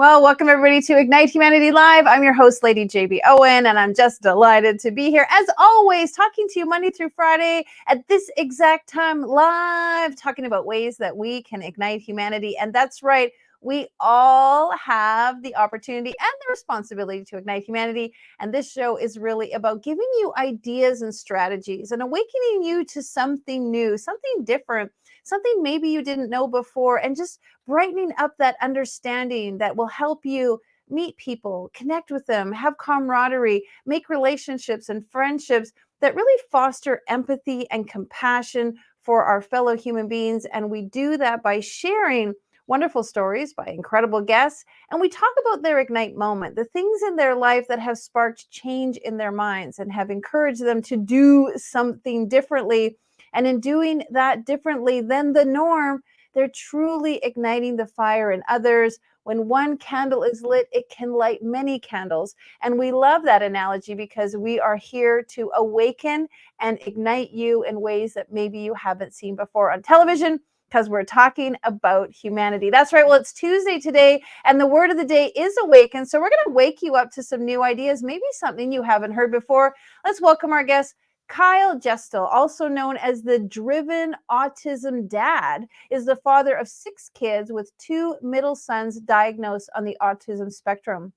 Well, welcome everybody to Ignite Humanity Live. I'm your host, Lady JB Owen, and I'm just delighted to be here, as always, talking to you Monday through Friday at this exact time live, talking about ways that we can ignite humanity. And that's right, we all have the opportunity and the responsibility to ignite humanity. And this show is really about giving you ideas and strategies and awakening you to something new, something different, something maybe you didn't know before, and just brightening up that understanding that will help you meet people, connect with them, have camaraderie, make relationships and friendships that really foster empathy and compassion for our fellow human beings. And we do that by sharing wonderful stories by incredible guests. And we talk about their ignite moment, the things in their life that have sparked change in their minds and have encouraged them to do something differently. And in doing that differently than the norm, they're truly igniting the fire in others. When one candle is lit, it can light many candles. And we love that analogy because we are here to awaken and ignite you in ways that maybe you haven't seen before on television, because we're talking about humanity. That's right. Well, it's Tuesday today, and the word of the day is awaken. So we're going to wake you up to some new ideas, maybe something you haven't heard before. Let's welcome our guest. Kyle Jetsel, also known as the Driven Autism Dad, is the father of 6 kids with 2 middle sons diagnosed on the autism spectrum.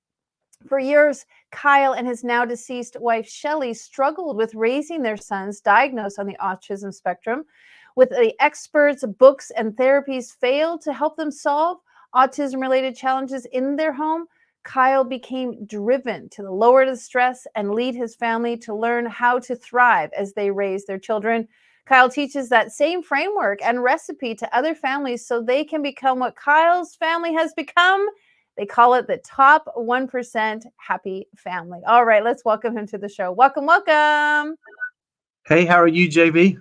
For years, Kyle and his now deceased wife, Shelly, struggled with raising their sons diagnosed on the autism spectrum. With the experts, books, and therapies failed to help them solve autism-related challenges in their home, Kyle became driven to lower the stress and lead his family to learn how to thrive as they raise their children. Kyle teaches that same framework and recipe to other families so they can become what Kyle's family has become. They call it the top 1% happy family. All right, let's welcome him to the show. Welcome, welcome. Hey, how are you, JB?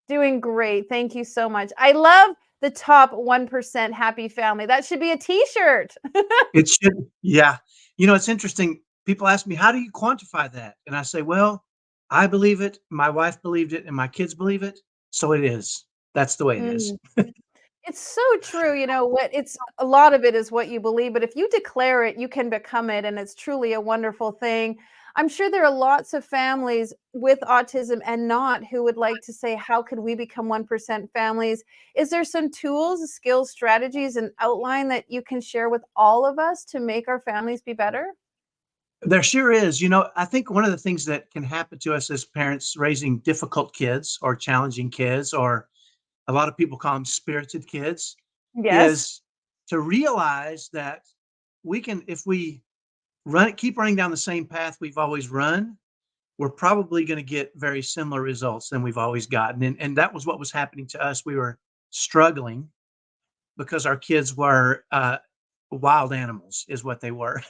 Doing great. Thank you so much. I love the top 1% happy family. That should be a t-shirt. It should, yeah. You know, it's interesting. People ask me, how do you quantify that? And I say, well, I believe it, my wife believed it, and my kids believe it. So it is. That's the way it is. Mm. It's so true. You know what? It's a lot of it is what you believe, but if you declare it, you can become it. And it's truly a wonderful thing. I'm sure there are lots of families with autism and not who would like to say, how could we become 1% families? Is there some tools, skills, strategies, and outline that you can share with all of us to make our families be better? There sure is. You know, I think one of the things that can happen to us as parents raising difficult kids or challenging kids, or a lot of people call them spirited kids, Yes. is to realize that we can, if we keep running down the same path we've always run, we're probably going to get very similar results than we've always gotten. And that was what was happening to us. We were struggling because our kids were wild animals, is what they were.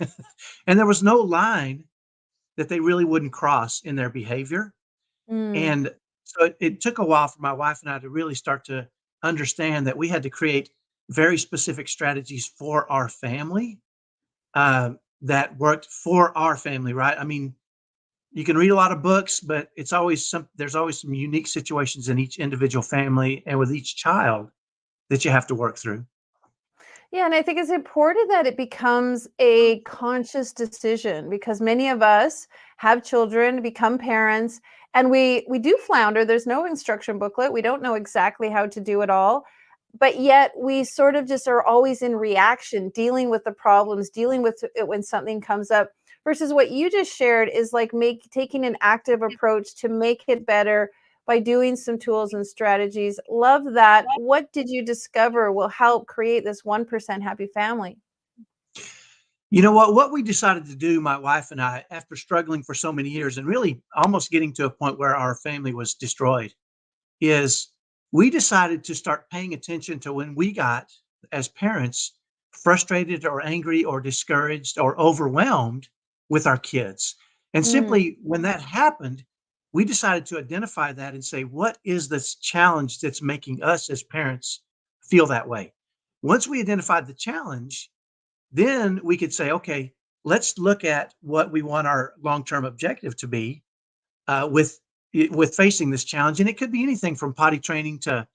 And there was no line that they really wouldn't cross in their behavior. Mm. And so it took a while for my wife and I to really start to understand that we had to create very specific strategies for our family that worked for our family, right? I mean, you can read a lot of books, but there's always some unique situations in each individual family and with each child that you have to work through. Yeah, and I think it's important that it becomes a conscious decision because many of us have children, become parents, and we do flounder. There's no instruction booklet. We don't know exactly how to do it all. But yet we sort of just are always in reaction, dealing with the problems, dealing with it when something comes up, versus what you just shared is like taking an active approach to make it better by doing some tools and strategies. Love that. What did you discover will help create this 1% happy family? You know what? What we decided to do, my wife and I, after struggling for so many years and really almost getting to a point where our family was destroyed, is we decided to start paying attention to when we got, as parents, frustrated or angry or discouraged or overwhelmed with our kids. And Mm, simply when that happened, we decided to identify that and say, what is this challenge that's making us as parents feel that way? Once we identified the challenge, then we could say, okay, let's look at what we want our long-term objective to be with facing this challenge. And it could be anything from potty training to,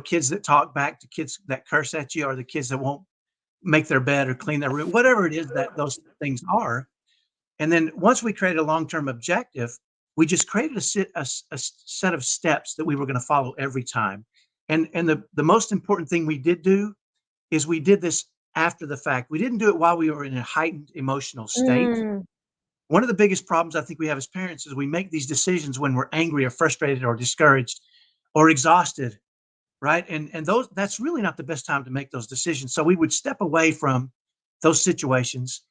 kids that talk back, to kids that curse at you, or the kids that won't make their bed or clean their room, whatever it is that those things are. And then once we created a long-term objective, we just created a set of steps that we were going to follow every time. And the most important thing we did do is we did this after the fact. We didn't do it while we were in a heightened emotional state. Mm, One of the biggest problems I think we have as parents is we make these decisions when we're angry or frustrated or discouraged or exhausted, right? And those that's really not the best time to make those decisions. So we would step away from those situations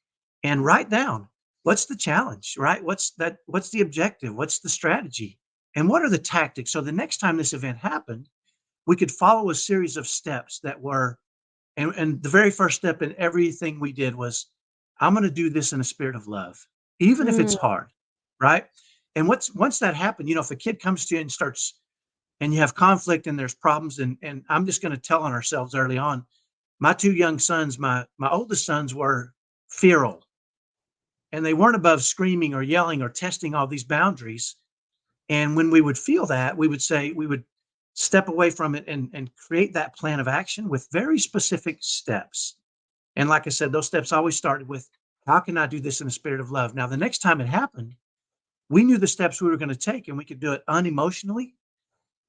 and write down what's the challenge, right? What's the objective? What's the strategy? And what are the tactics? So the next time this event happened, we could follow a series of steps that were and the very first step in everything we did was, I'm going to do this in a spirit of love, even if it's mm, hard, right? And once that happened, if a kid comes to you and starts and you have conflict and there's problems, and I'm just going to tell on ourselves early on. My two young sons, my oldest sons were feral, and they weren't above screaming or yelling or testing all these boundaries. And when we would feel that, we would step away from it and create that plan of action with very specific steps. And like I said, those steps always started with, how can I do this in a spirit of love? Now, the next time it happened, we knew the steps we were going to take, and we could do it unemotionally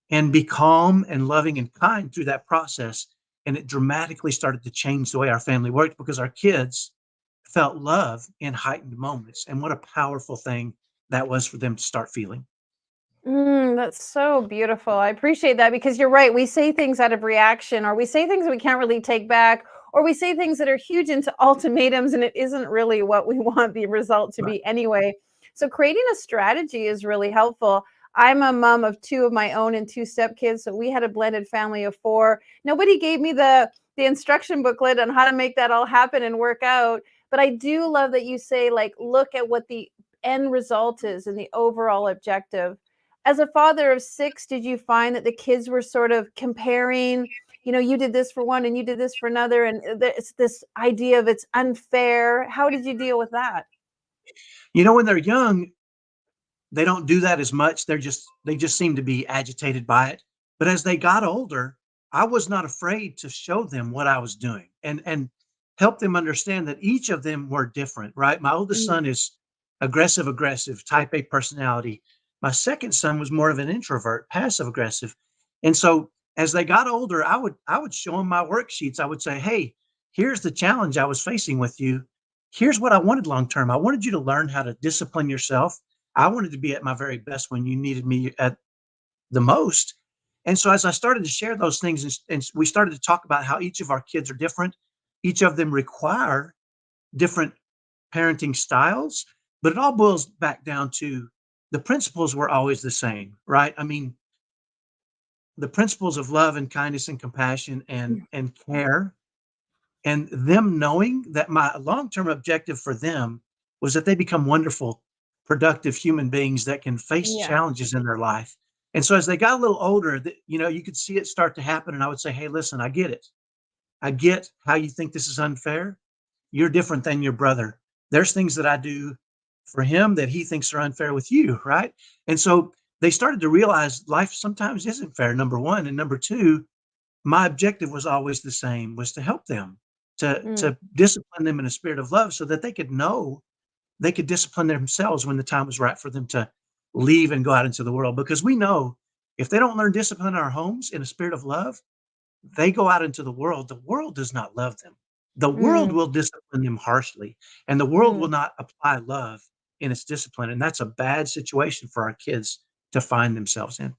and be calm and loving and kind through that process. And it dramatically started to change the way our family worked because our kids felt love in heightened moments. And what a powerful thing that was for them to start feeling. that's so beautiful. I appreciate that because you're right. We say things out of reaction, or we say things we can't really take back, or we say things that are huge into ultimatums, and it isn't really what we want the result to Right. be anyway. So, creating a strategy is really helpful. I'm a mom of two of my own and two stepkids. So, we had a blended family of four. Nobody gave me the instruction booklet on how to make that all happen and work out. But I do love that you say, like, look at what the end result is and the overall objective. As a father of 6, did you find that the kids were sort of comparing, you did this for one and you did this for another, and it's this idea of it's unfair? How did you deal with that? When they're young, they don't do that as much. They just seem to be agitated by it. But as they got older, I was not afraid to show them what I was doing and help them understand that each of them were different, right? My oldest Mm, son is aggressive, type A personality. My second son was more of an introvert, passive aggressive. And so as they got older, I would show them my worksheets. I would say, "Hey, here's the challenge I was facing with you. Here's what I wanted long term. I wanted you to learn how to discipline yourself. I wanted to be at my very best when you needed me at the most." And so as I started to share those things and we started to talk about how each of our kids are different, each of them require different parenting styles, but it all boils back down to the principles were always the same, right? I mean, the principles of love and kindness and compassion and care, and them knowing that my long-term objective for them was that they become wonderful, productive human beings that can face yeah. challenges in their life. And so as they got a little older, you could see it start to happen. And I would say, "Hey, listen, I get it. I get how you think this is unfair. You're different than your brother. There's things that I do for him that he thinks are unfair with you, right?" And so they started to realize life sometimes isn't fair, number one. And number two, my objective was always the same, was to help them, Mm, to discipline them in a spirit of love so that they could know they could discipline themselves when the time was right for them to leave and go out into the world. Because we know if they don't learn discipline in our homes in a spirit of love, they go out into the world does not love them. The world mm, will discipline them harshly, and the world will mm. not apply love in its discipline. And that's a bad situation for our kids to find themselves in.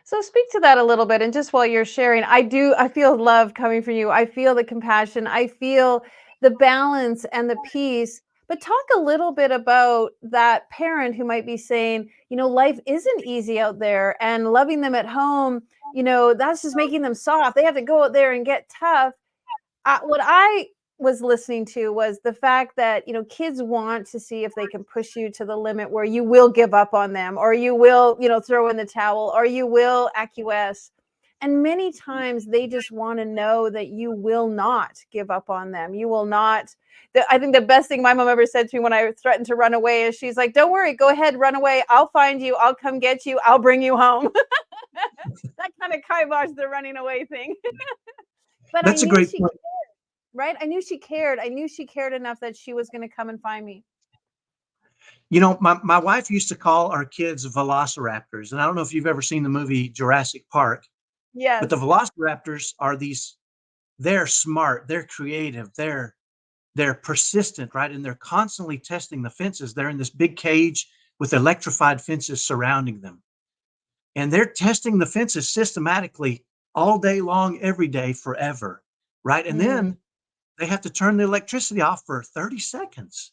So speak to that a little bit. And just while you're sharing, I feel love coming from you. I feel the compassion. I feel the balance and the peace. But talk a little bit about that parent who might be saying, life isn't easy out there, and loving them at home, that's just making them soft. They have to go out there and get tough. What I was listening to was the fact that, kids want to see if they can push you to the limit where you will give up on them, or you will, throw in the towel, or you will acquiesce. And many times they just want to know that you will not give up on them. You will not. I think the best thing my mom ever said to me when I threatened to run away is, she's like, "Don't worry, go ahead, run away. I'll find you. I'll come get you. I'll bring you home." That kind of kibosh the running away thing. But I That's a knew great she point. right? I knew she cared. I knew she cared enough that she was going to come and find me. You know, my wife used to call our kids velociraptors. And I don't know if you've ever seen the movie Jurassic Park, but the Yes. velociraptors are they're smart, they're creative, they're persistent, right? And they're constantly testing the fences. They're in this big cage with electrified fences surrounding them. And they're testing the fences systematically all day long, every day, forever, right? And Mm, then they have to turn the electricity off for 30 seconds.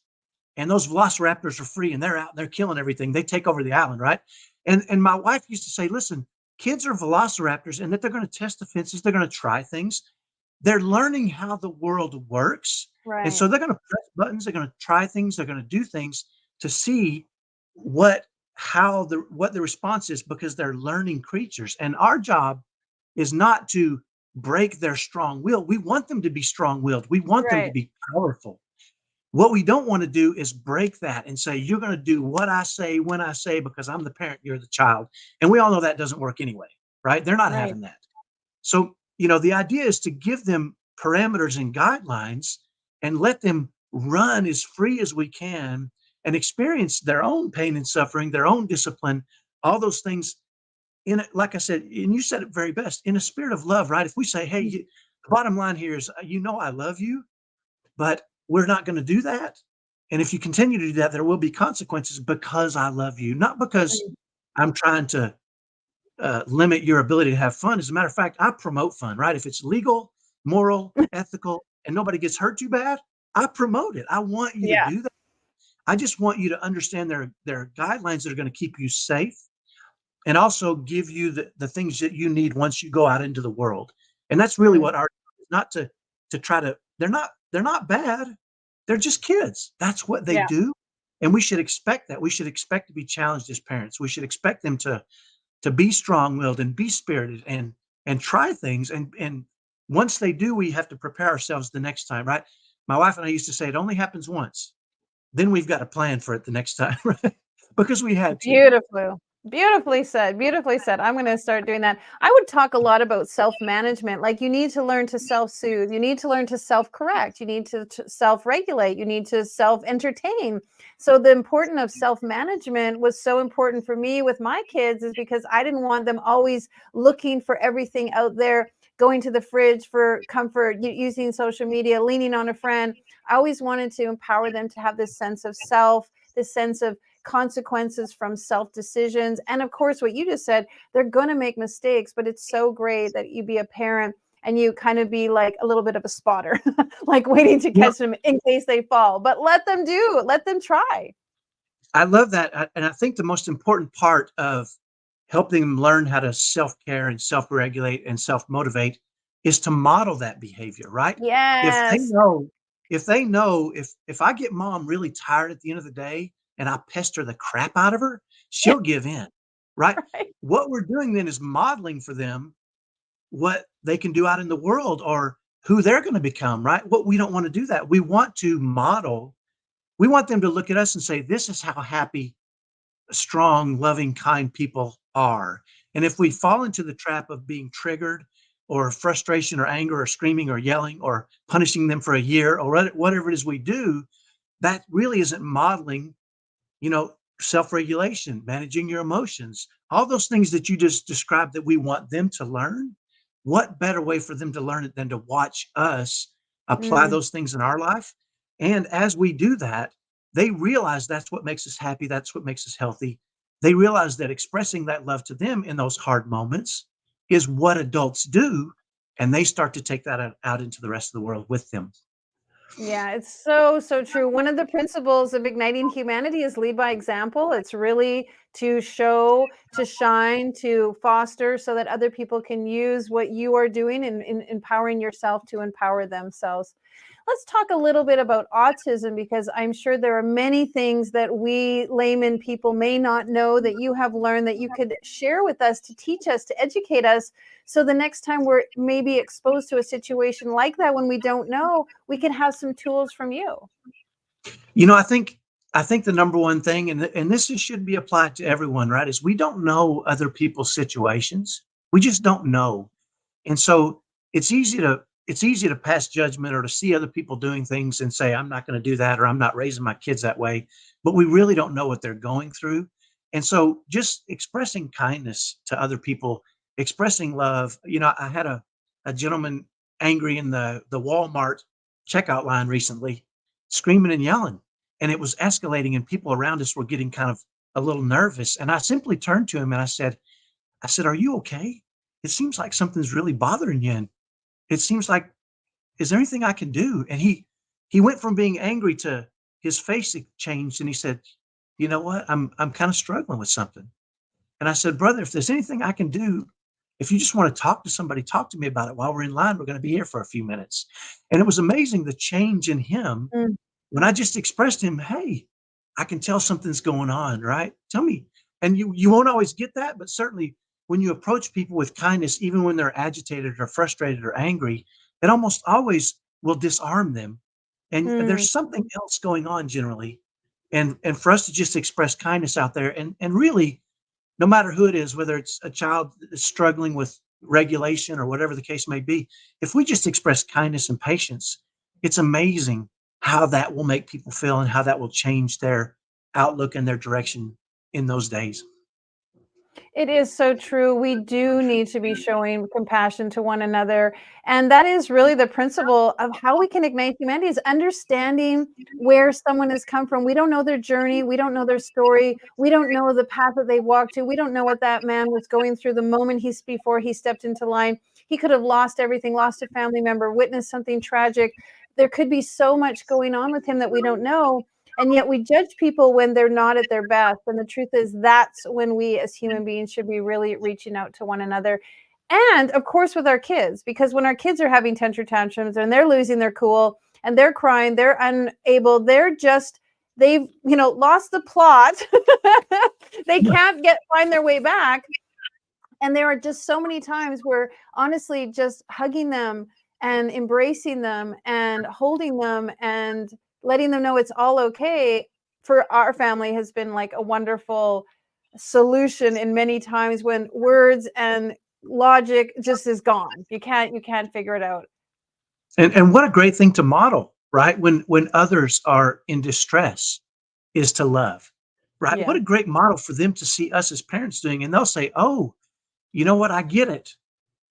And those velociraptors are free and they're out and they're killing everything. They take over the island, right? And my wife used to say, listen, kids are velociraptors and that they're going to test the fences, they're going to try things. They're learning how the world works. And right. so they're going to press buttons, they're going to try things, they're going to do things to see what what the response is because they're learning creatures. And our job is not to break their strong will. We want them to be strong-willed. We want them to Right. be powerful. What we don't want to do is break that and say, you're going to do what I say when I say, because I'm the parent, you're the child. And we all know that doesn't work anyway, right? They're not Right. having that. So, the idea is to give them parameters and guidelines and let them run as free as we can and experience their own pain and suffering, their own discipline, all those things like I said, and you said it very best, in a spirit of love, right? If we say, hey, Mm, the bottom line here is, I love you, but we're not going to do that. And if you continue to do that, there will be consequences because I love you, not because mm. I'm trying to limit your ability to have fun. As a matter of fact, I promote fun, right? If it's legal, moral, ethical, and nobody gets hurt too bad, I promote it. I want you to Yeah. do that. I just want you to understand there are guidelines that are going to keep you safe and also give you the things that you need once you go out into the world. And that's really Mm, what our not to try to they're not bad. They're just kids. That's what they yeah. do. And we should expect that. We should expect to be challenged as parents. We should expect them to be strong-willed and be spirited and try things. And once they do, we have to prepare ourselves the next time, right? My wife and I used to say it only happens once. Then we've got to plan for it the next time, right? Because we had to. Beautiful. Beautifully said. Beautifully said. I'm going to start doing that. I would talk a lot about self-management. Like you need to learn to self-soothe. You need to learn to self-correct. You need to self-regulate. You need to self-entertain. So the importance of self-management was so important for me with my kids is because I didn't want them always looking for everything out there, going to the fridge for comfort, using social media, leaning on a friend. I always wanted to empower them to have this sense of self, this sense of consequences from self decisions. And of course, what you just said, they're going to make mistakes, but it's so great that you be a parent and you kind of be like a little bit of a spotter, like waiting to Well, catch them in case they fall. But let them try. I love that. And I think the most important part of helping them learn how to self-care and self-regulate and self-motivate is to model that behavior, right? If they Yes. know, if I get mom really tired at the end of the day and I pester the crap out of her, she'll give in, right? Right. What we're doing then is modeling for them what they can do out in the world or who they're going to become, right? What we don't want to do that. We want them to look at us and say, this is how happy strong, loving, kind people are. And if we fall into the trap of being triggered or frustration or anger or screaming or yelling or punishing them for a year or whatever it is we do, that really isn't modeling, self-regulation, managing your emotions, all those things that you just described that we want them to learn. What better way for them to learn it than to watch us apply Mm, those things in our life? And as we do that, they realize that's what makes us happy. That's what makes us healthy. They realize that expressing that love to them in those hard moments is what adults do. And they start to take that out into the rest of the world with them. yeah, it's so, so true. One of the principles of igniting humanity is lead by example. It's really to show, to shine, to foster so that other people can use what you are doing in empowering yourself to empower themselves. Let's talk a little bit about autism because I'm sure there are many things that we layman people may not know that you have learned that you could share with us to teach us, to educate us. So the next time we're maybe exposed to a situation like that when we don't know, we can have some tools from you. I think the number one thing, and this should be applied to everyone, right, is we don't know other people's situations. We just don't know. And so it's easy it's easy to pass judgment or to see other people doing things and say, I'm not going to do that, or I'm not raising my kids that way. But we really don't know what they're going through. And so just expressing kindness to other people, expressing love. I had a gentleman angry in the Walmart checkout line recently, screaming and yelling, and it was escalating, and people around us were getting kind of a little nervous. And I simply turned to him and I said, are you okay? It seems like something's really bothering you. And it seems like, is there anything I can do? And he went from being angry to his face changed, and he said, you know what? I'm kind of struggling with something. And I said, brother, if there's anything I can do, if you just want to talk to somebody, talk to me about it while we're in line. We're going to be here for a few minutes. And it was amazing the change in him Mm. when I just expressed to him, hey, I can tell something's going on, right? Tell me. And you won't always get that, but certainly when you approach people with kindness, even when they're agitated or frustrated or angry, it almost always will disarm them. And Mm. there's something else going on generally. And for us to just express kindness out there, and really, no matter who it is, whether it's a child that's struggling with regulation or whatever the case may be, if we just express kindness and patience, it's amazing how that will make people feel and how that will change their outlook and their direction in those days. It is so true. We do need to be showing compassion to one another. And that is really the principle of how we can ignite humanity is understanding where someone has come from. We don't know their journey. We don't know their story. We don't know the path that they walked to. We don't know what that man was going through the moment before he stepped into line. He could have lost everything, lost a family member, witnessed something tragic. There could be so much going on with him that we don't know. And yet we judge people when they're not at their best. And the truth is that's when we as human beings should be really reaching out to one another. And of course with our kids, because when our kids are having temper tantrums and they're losing their cool and they're crying, they're unable, they've lost the plot. They Yeah. can't find their way back. And there are just so many times where honestly just hugging them and embracing them and holding them and letting them know it's all okay for our family has been like a wonderful solution in many times when words and logic just is gone. You can't figure it out. And what a great thing to model, right? When others are in distress is to love, right? What Yeah. a great model for them to see us as parents doing. And they'll say, oh, you know what? I get it.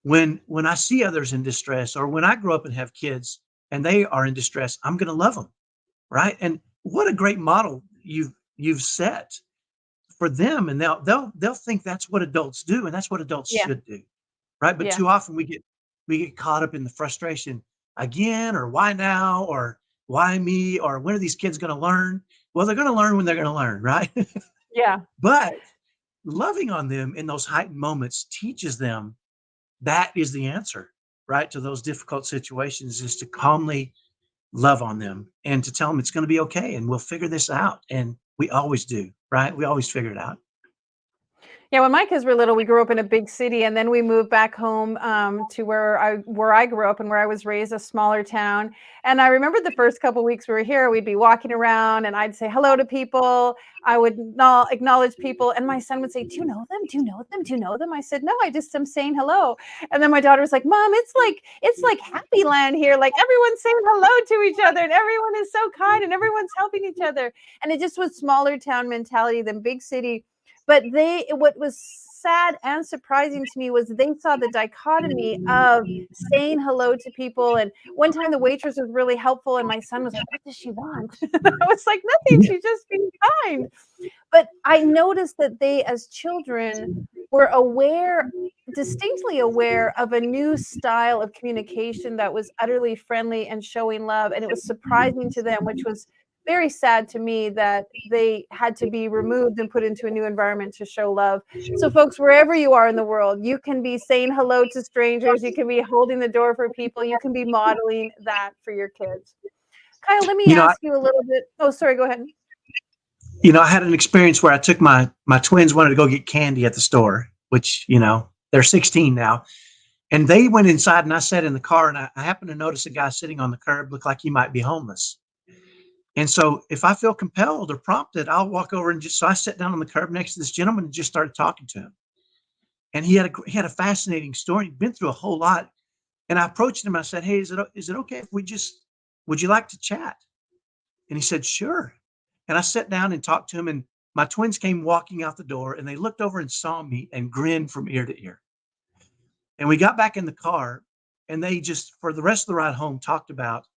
When I see others in distress, or when I grow up and have kids and they are in distress, I'm going to love them, right? And what a great model you've set for them, and they'll think that's what adults do, and that's what adults Yeah. should do, right? But Yeah. too often we get caught up in the frustration again, or why now, or why me, or when are these kids going to learn? Well, they're going to learn when they're going to learn, right? Yeah. But loving on them in those heightened moments teaches them that is the answer, right, to those difficult situations, is to calmly love on them and to tell them it's going to be okay and we'll figure this out. And we always do, right? We always figure it out. Yeah, when my kids were little, we grew up in a big city, and then we moved back home to where I grew up and where I was raised, a smaller town. And I remember the first couple weeks we were here, we'd be walking around, and I'd say hello to people. I would not acknowledge people, and my son would say, "Do you know them? Do you know them? Do you know them?" I said, "No, I just am saying hello." And then my daughter was like, "Mom, it's like happy land here. Like everyone's saying hello to each other, and everyone is so kind, and everyone's helping each other." And it just was smaller town mentality than big city, but what was sad and surprising to me was they saw the dichotomy of saying hello to people. And one time the waitress was really helpful, and my son was like, "What does she want?" I was like, "Nothing. She's just being kind." But I noticed that they, as children, were aware, distinctly aware of a new style of communication that was utterly friendly and showing love. And it was surprising to them, which was very sad to me that they had to be removed and put into a new environment to show love. So, folks, wherever you are in the world, you can be saying hello to strangers, you can be holding the door for people, you can be modeling that for your kids. Kyle, let me You know, I, ask you a little bit. Oh, sorry, go ahead. I had an experience where I took my twins wanted to go get candy at the store, which, they're 16 now. And they went inside and I sat in the car, and I happened to notice a guy sitting on the curb, looked like he might be homeless. And so if I feel compelled or prompted, I'll walk over so I sat down on the curb next to this gentleman and just started talking to him. And he had a fascinating story. He'd been through a whole lot. And I approached him. I said, "Hey, is it okay if would you like to chat?" And he said, "Sure." And I sat down and talked to him, and my twins came walking out the door, and they looked over and saw me and grinned from ear to ear. And we got back in the car, and they just, for the rest of the ride home, talked about,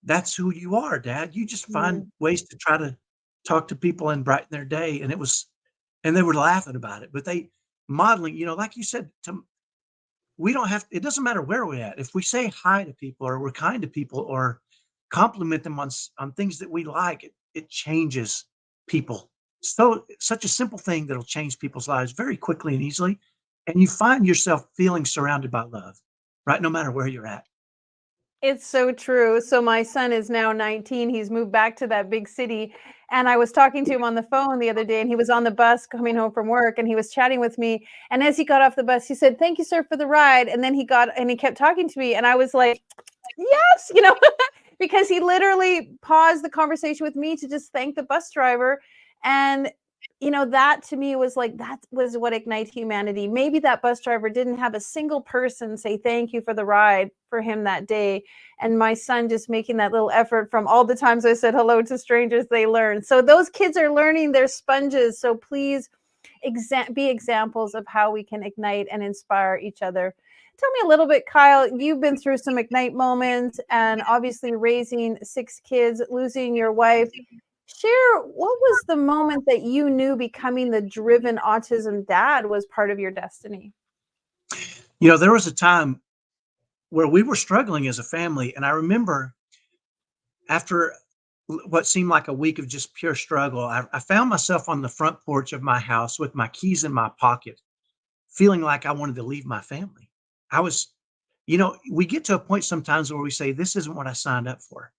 "That's who you are, Dad. You just find Mm. ways to try to talk to people and brighten their day." And and they were laughing about it, but they modeling, like you said, we don't have, it doesn't matter where we're at. If we say hi to people, or we're kind to people, or compliment them on things that we like, it changes people. So such a simple thing that'll change people's lives very quickly and easily. And you find yourself feeling surrounded by love, right? No matter where you're at. It's so true. So my son is now 19. He's moved back to that big city. And I was talking to him on the phone the other day, and he was on the bus coming home from work, and he was chatting with me. And as he got off the bus, he said, "Thank you, sir, for the ride." And then he kept talking to me. And I was like, "Yes," because he literally paused the conversation with me to just thank the bus driver. And that to me was like, that was what Ignite Humanity. Maybe that bus driver didn't have a single person say thank you for the ride for him that day. And my son just making that little effort from all the times I said hello to strangers, they learn. So those kids are learning, they're sponges. So please be examples of how we can ignite and inspire each other. Tell me a little bit, Kyle. You've been through some ignite moments, and obviously raising 6 kids, losing your wife. Share, what was the moment that you knew becoming the Driven Autism Dad was part of your destiny? There was a time where we were struggling as a family. And I remember, after what seemed like a week of just pure struggle, I found myself on the front porch of my house with my keys in my pocket, feeling like I wanted to leave my family. I was, we get to a point sometimes where we say, "This isn't what I signed up for."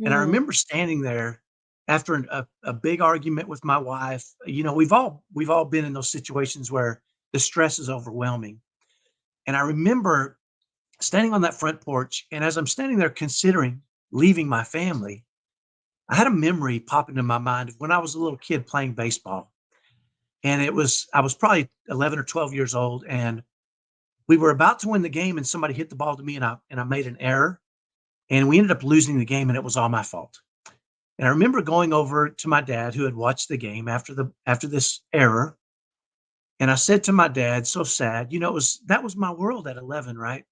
And I Mm, remember standing there after a big argument with my wife. We've all been in those situations where the stress is overwhelming. And I remember standing on that front porch, and as I'm standing there considering leaving my family, I had a memory pop into my mind of when I was a little kid playing baseball. And I was probably 11 or 12 years old, and we were about to win the game, and somebody hit the ball to me, and I made an error, and we ended up losing the game, and it was all my fault. And I remember going over to my dad, who had watched the game after this error, and I said to my dad, so sad, that was my world at 11, right?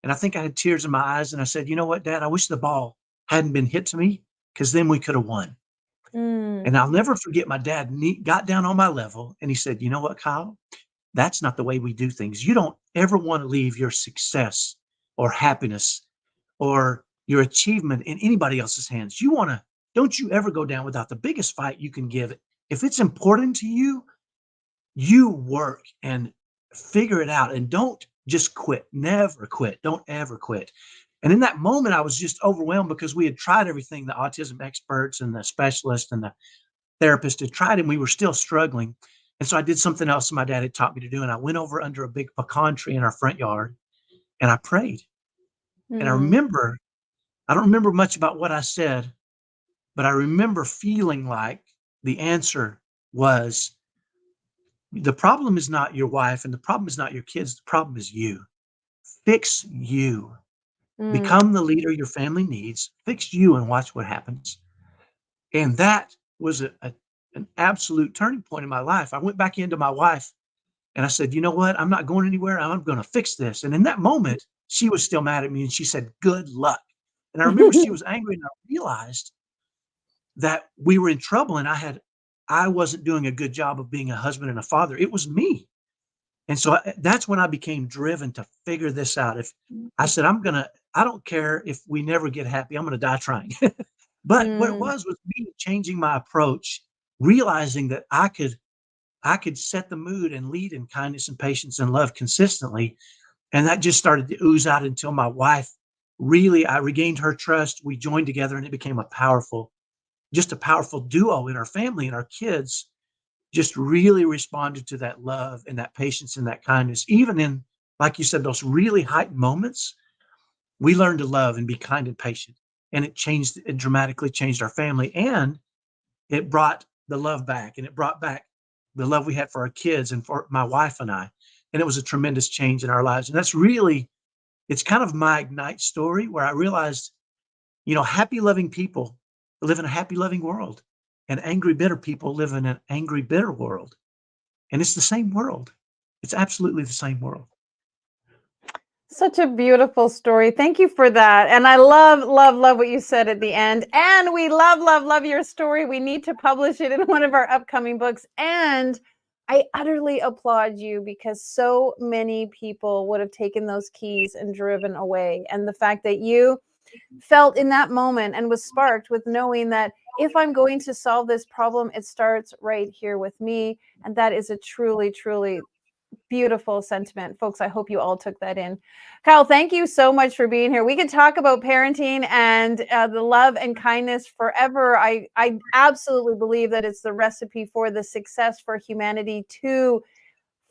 And I think I had tears in my eyes, and I said, "You know what, Dad? I wish the ball hadn't been hit to me, because then we could have won." mm, And I'll never forget, my dad got down on my level, and he said, "You know what, Kyle? That's not the way we do things. You don't ever want to leave your success or happiness or your achievement in anybody else's hands. Don't you ever go down without the biggest fight you can give. If it's important to you, you work and figure it out, and don't just quit. Never quit. Don't ever quit." And in that moment, I was just overwhelmed, because we had tried everything. The autism experts and the specialists and the therapist had tried, and we were still struggling. And so I did something else my dad had taught me to do. And I went over under a big pecan tree in our front yard, and I prayed. And mm, I don't remember much about what I said, but I remember feeling like the answer was, "The problem is not your wife, and the problem is not your kids. The problem is you. Fix you. mm. Become the leader your family needs. Fix you, and watch what happens." And that was an absolute turning point in my life. I went back into my wife, and I said, "You know what? I'm not going anywhere. I'm going to fix this." And in that moment, she was still mad at me, and she said, "Good luck." And I remember she was angry, and I realized that we were in trouble, and I wasn't doing a good job of being a husband and a father. It was me. And so that's when I became driven to figure this out. If I said, I don't care if we never get happy, I'm going to die trying. But what it Mm. was me changing my approach, realizing that I could set the mood and lead in kindness and patience and love consistently. And that just started to ooze out until my wife, really, I regained her trust. We joined together, and it became just a powerful duo in our family, and our kids just really responded to that love and that patience and that kindness. Even in, like you said, those really heightened moments, we learned to love and be kind and patient. And it dramatically changed our family. And it brought the love back, and it brought back the love we had for our kids and for my wife and I. And it was a tremendous change in our lives. And that's really it's kind of my Ignite story where I realized, happy, loving people live in a happy, loving world, and angry, bitter people live in an angry, bitter world. And it's the same world. It's absolutely the same world. Such a beautiful story. Thank you for that. And I love, love, love what you said at the end. And we love, love, love your story. We need to publish it in one of our upcoming books. And I utterly applaud you because so many people would have taken those keys and driven away. And the fact that you felt in that moment and was sparked with knowing that if I'm going to solve this problem, it starts right here with me. And that is a truly, truly beautiful sentiment. Folks, I hope you all took that in. Kyle, thank you so much for being here. We could talk about parenting and the love and kindness forever. I absolutely believe that it's the recipe for the success for humanity to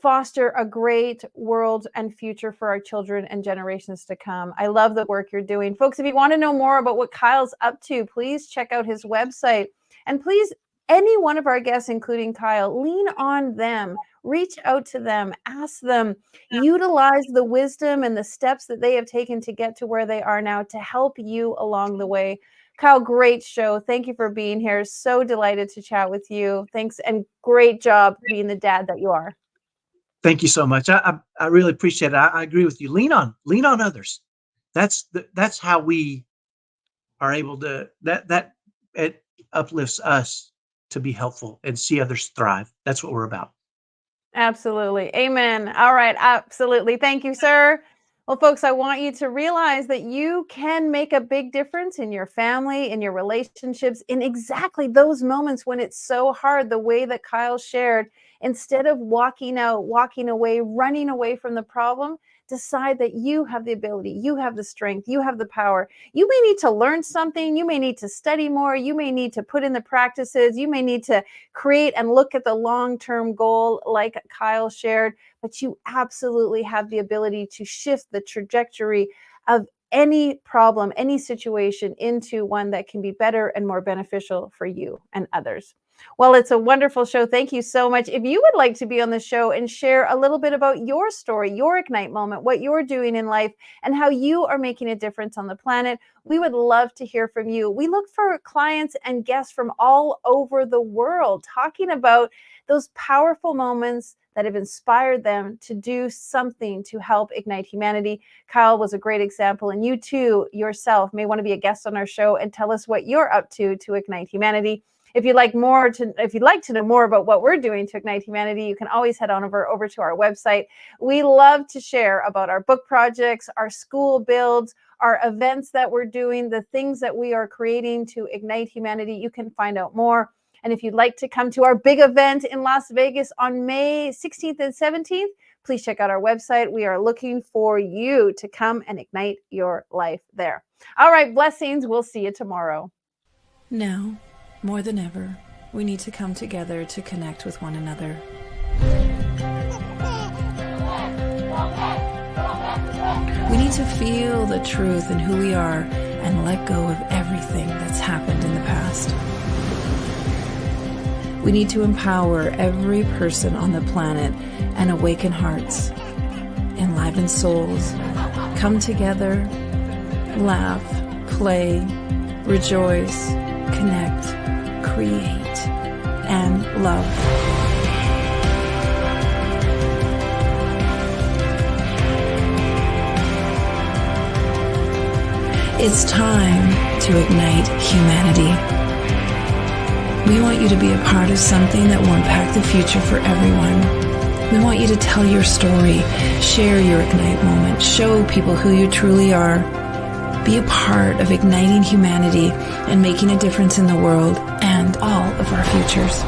foster a great world and future for our children and generations to come. I love the work you're doing. Folks, if you want to know more about what Kyle's up to, please check out his website. And please, any one of our guests, including Kyle, lean on them. Reach out to them, ask them, utilize the wisdom and the steps that they have taken to get to where they are now to help you along the way. Kyle, great show. Thank you for being here. So delighted to chat with you. Thanks, and great job being the dad that you are. Thank you so much. I really appreciate it. I agree with you. Lean on others. That's how we are able to, it uplifts us to be helpful and see others thrive. That's what we're about. Absolutely. Amen. All right. Absolutely. Thank you, sir. Well, folks, I want you to realize that you can make a big difference in your family, in your relationships, in exactly those moments when it's so hard, the way that Kyle shared. Instead of walking out, walking away, running away from the problem, decide that you have the ability, you have the strength, you have the power. You may need to learn something. You may need to study more. You may need to put in the practices. You may need to create and look at the long-term goal like Kyle shared, but you absolutely have the ability to shift the trajectory of any problem, any situation into one that can be better and more beneficial for you and others. Well, it's a wonderful show. Thank you so much. If you would like to be on the show and share a little bit about your story, your Ignite moment, what you're doing in life, and how you are making a difference on the planet, we would love to hear from you. We look for clients and guests from all over the world talking about those powerful moments that have inspired them to do something to help ignite humanity. Kyle was a great example, and you too, yourself, may want to be a guest on our show and tell us what you're up to ignite humanity. If you'd like to know more about what we're doing to ignite humanity, you can always head on over to our website. We love to share about our book projects, our school builds, our events that we're doing, the things that we are creating to ignite humanity. You can find out more. And if you'd like to come to our big event in Las Vegas on May 16th and 17th, please check out our website. We are looking for you to come and ignite your life there. All right, blessings. We'll see you tomorrow. Now, more than ever, we need to come together to connect with one another. We need to feel the truth in who we are and let go of everything that's happened in the past. We need to empower every person on the planet and awaken hearts, enliven souls, come together, laugh, play, rejoice, connect, create, and love. It's time to ignite humanity. We want you to be a part of something that will impact the future for everyone. We want you to tell your story, share your Ignite moment, show people who you truly are. Be a part of igniting humanity and making a difference in the world and all of our futures.